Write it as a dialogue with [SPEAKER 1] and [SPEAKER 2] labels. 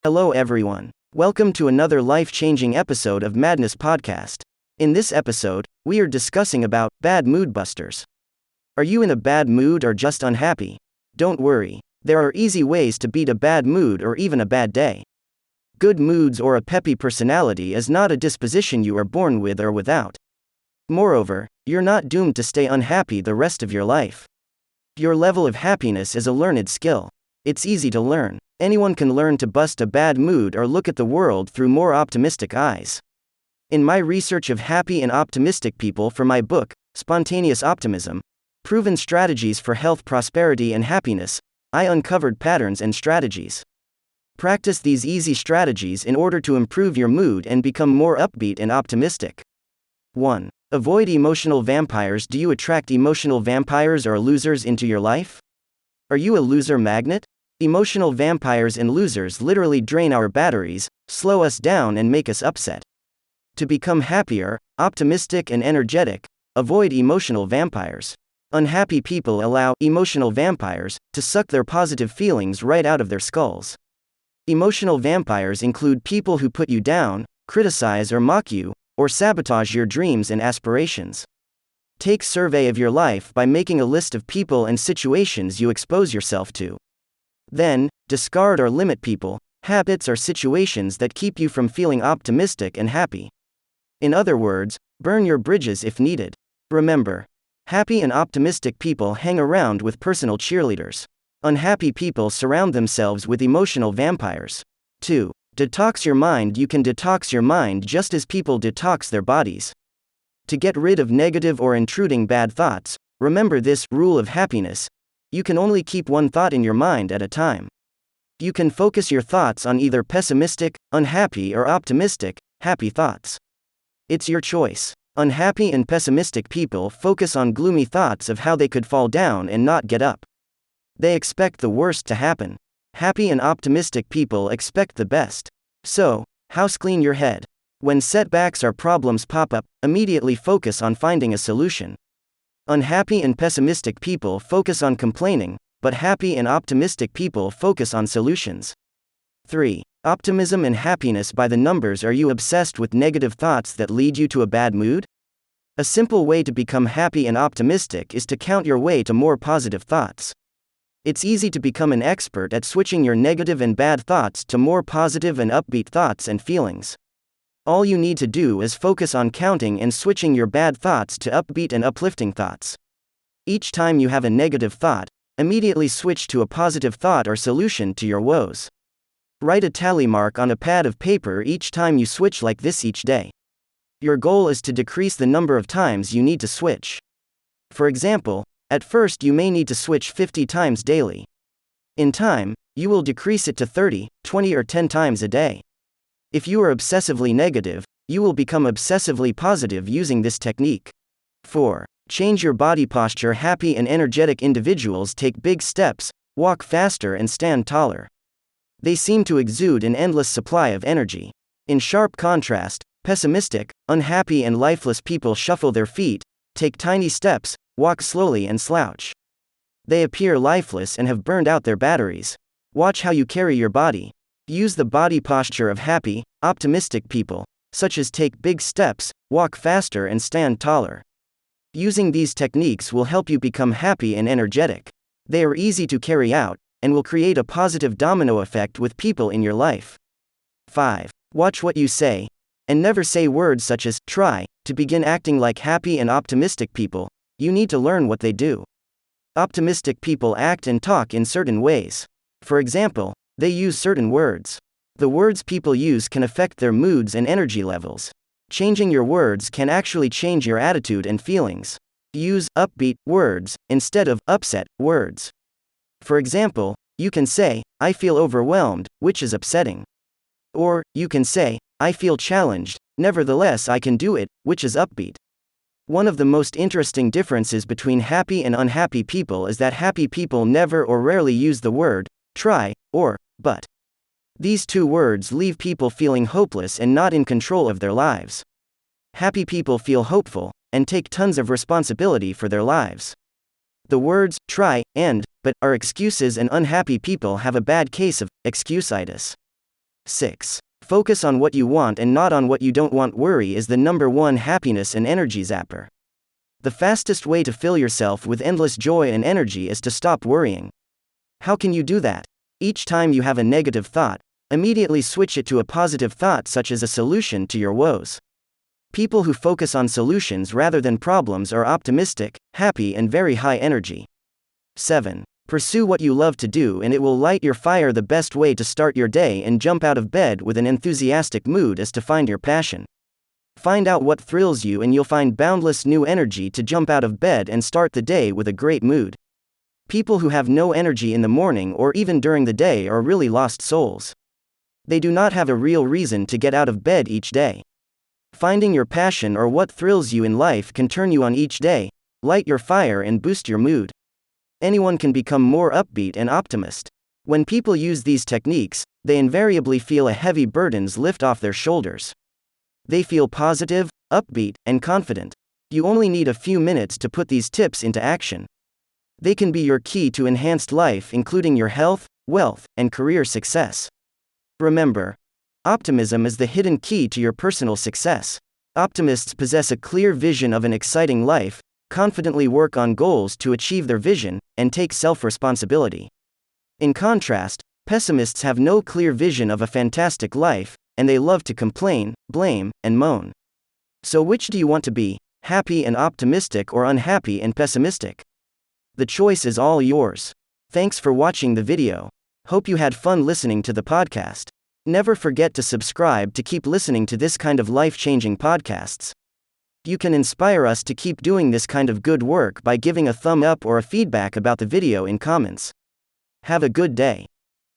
[SPEAKER 1] Hello everyone. Welcome to another life-changing episode of Madness Podcast. In this episode, we are discussing about bad mood busters. Are you in a bad mood or just unhappy? Don't worry. There are easy ways to beat a bad mood or even a bad day. Good moods or a peppy personality is not a disposition you are born with or without. Moreover, you're not doomed to stay unhappy the rest of your life. Your level of happiness is a learned skill. It's easy to learn. Anyone can learn to bust a bad mood or look at the world through more optimistic eyes. In my research of happy and optimistic people for my book, Spontaneous Optimism, Proven Strategies for Health, Prosperity and Happiness, I uncovered patterns and strategies. Practice these easy strategies in order to improve your mood and become more upbeat and optimistic. 1. Avoid emotional vampires. Do you attract emotional vampires or losers into your life? Are you a loser magnet? Emotional vampires and losers literally drain our batteries, slow us down and make us upset. To become happier, optimistic and energetic, avoid emotional vampires. Unhappy people allow emotional vampires to suck their positive feelings right out of their skulls. Emotional vampires include people who put you down, criticize or mock you, or sabotage your dreams and aspirations. Take survey of your life by making a list of people and situations you expose yourself to. Then, discard or limit people, habits or situations that keep you from feeling optimistic and happy. In other words, burn your bridges if needed. Remember, happy and optimistic people hang around with personal cheerleaders. Unhappy people surround themselves with emotional vampires. 2. Detox your mind. You can detox your mind just as people detox their bodies. To get rid of negative or intruding bad thoughts, remember this rule of happiness. You can only keep one thought in your mind at a time. You can focus your thoughts on either pessimistic, unhappy, or optimistic, happy thoughts. It's your choice. Unhappy and pessimistic people focus on gloomy thoughts of how they could fall down and not get up. They expect the worst to happen. Happy and optimistic people expect the best. So, house clean your head. When setbacks or problems pop up, immediately focus on finding a solution. Unhappy and pessimistic people focus on complaining, but happy and optimistic people focus on solutions. 3. Optimism and happiness by the numbers. Are you obsessed with negative thoughts that lead you to a bad mood? A simple way to become happy and optimistic is to count your way to more positive thoughts. It's easy to become an expert at switching your negative and bad thoughts to more positive and upbeat thoughts and feelings. All you need to do is focus on counting and switching your bad thoughts to upbeat and uplifting thoughts. Each time you have a negative thought, immediately switch to a positive thought or solution to your woes. Write a tally mark on a pad of paper each time you switch like this each day. Your goal is to decrease the number of times you need to switch. For example, at first you may need to switch 50 times daily. In time, you will decrease it to 30, 20 or 10 times a day. If you are obsessively negative, you will become obsessively positive using this technique. 4. Change your body posture. Happy and energetic individuals take big steps, walk faster and stand taller. They seem to exude an endless supply of energy. In sharp contrast, pessimistic, unhappy and lifeless people shuffle their feet, take tiny steps, walk slowly and slouch. They appear lifeless and have burned out their batteries. Watch how you carry your body. Use the body posture of happy, optimistic people, such as take big steps, walk faster and stand taller. Using these techniques will help you become happy and energetic. They are easy to carry out, and will create a positive domino effect with people in your life. 5. Watch what you say, and never say words such as try. To begin acting like happy and optimistic people, you need to learn what they do. Optimistic people act and talk in certain ways. For example, they use certain words. The words people use can affect their moods and energy levels. Changing your words can actually change your attitude and feelings. Use upbeat words instead of upset words. For example, you can say, I feel overwhelmed, which is upsetting. Or, you can say, I feel challenged, nevertheless I can do it, which is upbeat. One of the most interesting differences between happy and unhappy people is that happy people never or rarely use the word try or but. These two words leave people feeling hopeless and not in control of their lives. Happy people feel hopeful and take tons of responsibility for their lives. The words try and but are excuses, and unhappy people have a bad case of excuseitis. 6. Focus on what you want and not on what you don't want. Worry is the number one happiness and energy zapper. The fastest way to fill yourself with endless joy and energy is to stop worrying. How can you do that? Each time you have a negative thought, immediately switch it to a positive thought, such as a solution to your woes. People who focus on solutions rather than problems are optimistic, happy, and very high energy. 7. Pursue what you love to do and it will light your fire. The best way to start your day and jump out of bed with an enthusiastic mood is to find your passion. Find out what thrills you and you'll find boundless new energy to jump out of bed and start the day with a great mood. People who have no energy in the morning or even during the day are really lost souls. They do not have a real reason to get out of bed each day. Finding your passion or what thrills you in life can turn you on each day, light your fire, and boost your mood. Anyone can become more upbeat and optimist. When people use these techniques, they invariably feel a heavy burdens lift off their shoulders. They feel positive, upbeat, and confident. You only need a few minutes to put these tips into action. They can be your key to enhanced life, including your health, wealth, and career success. Remember, optimism is the hidden key to your personal success. Optimists possess a clear vision of an exciting life, confidently work on goals to achieve their vision, and take self-responsibility. In contrast, pessimists have no clear vision of a fantastic life, and they love to complain, blame, and moan. So which do you want to be, happy and optimistic or unhappy and pessimistic? The choice is all yours. Thanks for watching the video. Hope you had fun listening to the podcast. Never forget to subscribe to keep listening to this kind of life-changing podcasts. You can inspire us to keep doing this kind of good work by giving a thumb up or a feedback about the video in comments. Have a good day.